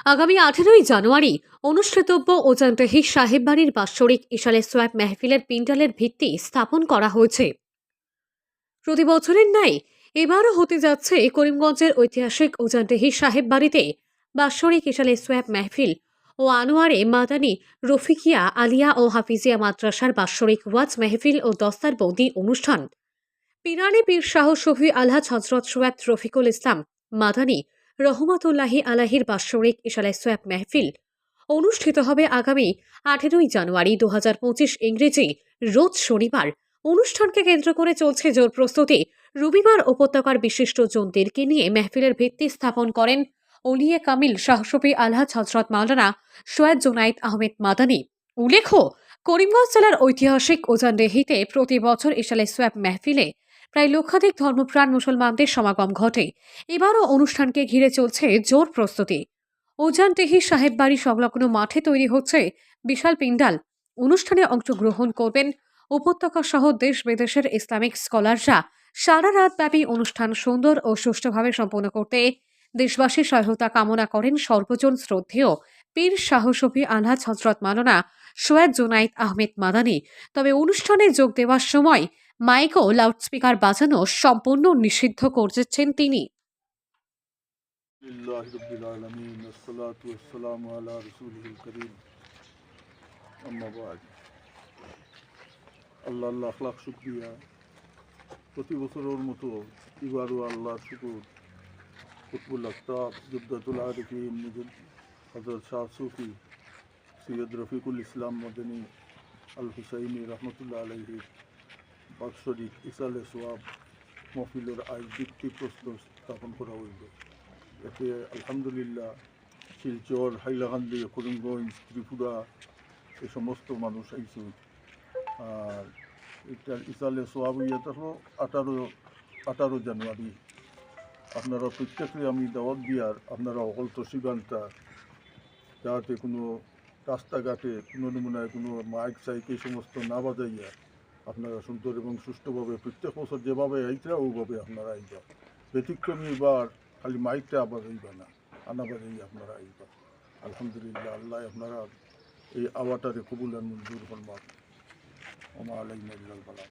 আগামী 18ই জানুয়ারি অনুষ্ঠিতব্য ওজানটেহি সাহেব বাড়ির বাৎসরিক ইশালে সোয়াব মেহফিলের পিন্ডালের ভিত্তি স্থাপন করা হয়েছে। প্রতি বছরের ন্যায় এবারও হতে যাচ্ছে করিমগঞ্জের ঐতিহাসিক ওজানটেহি সাহেব বাড়িতে বাৎসরিক ইশালে সোয়াব মেহফিল ও আনোয়ারে মাদানী রফিকিয়া আলিয়া ও হাফিজিয়া মাদ্রাসার বাৎসরিক ওয়াজ মেহফিল ও দস্তার বৌদি অনুষ্ঠান। পিরানি পীর শাহ শফি আলহাজ হজরত সৈয়দ রফিকুল ইসলাম মাদানী রহমতুল্লাহি আলাহির বাৎসরিক ইশালে সোয়াব মেহফিল অনুষ্ঠিত হবে আগামী 18ই জানুয়ারি 2025 ইংরেজি রোজ শনিবার। অনুষ্ঠানকে কেন্দ্র করে চলছে জোর প্রস্তুতি। রবিবার উপত্যকার বিশিষ্ট জনদেরকে নিয়ে মেহফিলের ভিত্তি স্থাপন করেন ওলিয়ে কামিল শাহ শফি আলহাজ হজরত মাওলানা সৈয়দ জুনাইদ আহমেদ মাদানী। উল্লেখ্য, করিমগঞ্জ জেলার ঐতিহাসিক ওজানডেহিতে প্রতি বছর ইশালে সোয়াব মেহফিলে প্রায় লক্ষাধিক ধর্মপ্রাণ মুসলমানদের সমাগম ঘটে। এবারও অনুষ্ঠানকে ঘিরে চলছে জোর প্রস্তুতি। ওজানটেহি সাহেব বাড়ি সংলগ্ন মাঠে তৈরি হচ্ছে বিশাল পিন্ডাল। অনুষ্ঠানে অংশগ্রহণ করবেন উপত্যকা সহ দেশ বিদেশের ইসলামিক স্কলাররা। সারা রাত ব্যাপী অনুষ্ঠান সুন্দর ও সুষ্ঠুভাবে সম্পন্ন করতে দেশবাসীর সহায়তা কামনা করেন সর্বজন শ্রদ্ধেয় পীর শাহ শফি আলহাজ হজরত মাওলানা সৈয়দ জুনাইদ আহমেদ মাদানী। তবে অনুষ্ঠানে যোগ দেওয়ার সময় মাইক ও লাউডস্পিকার বাজানো সম্পূর্ণ নিষিদ্ধ করেছেন তিনি। আল্লাহ লাখ শুকরিয়া। প্রতি বছরের মতো এবারও আল্লাহর শুকুর কুতবুল আফতাব জুদ্দাতুল আরিফিন হযরত শাহ সুফি সৈয়দ রফিকুল ইসলাম মাদানী আল হুসাইনি রহমতুল্লাহ আলাইহির বাৎসরিক ইসালে সোয়াব মহফিলের আজ ভিত্তিপ্রস্তর স্থাপন করা হইল। এতে আলহামদুলিল্লাহ শিলচর, হাইলাকান্দি, করিমগঞ্জ, ত্রিপুরা এই সমস্ত মানুষ আইছে। আর এটার ইসালে সোয়াব ইয়েটা হলো 18 জানুয়ারি। আপনারা প্রত্যেকে আমি দাওয়াত দিয়ার আপনারা অকল তসিবানটা যাতে কোনো রাস্তাঘাটে কোনো নমুনায় কোনো মাইক সাইক এই সমস্ত না বাজাইয়া আপনারা সুন্দর এবং সুষ্ঠুভাবে প্রত্যেক বছর যেভাবে আইতা ওইভাবে আপনারা আইবা। ব্যতিক্রমী এবার খালি মাইকটা বাজাইবা না, আনা বাজাই আপনারা আইবা। আলহামদুলিল্লাহ আল্লাহ আপনারা এই আওয়াটারে কবুল আর মঞ্জুর ফরমাক। ওমা আলাইনা ইল্লাল বালাগ।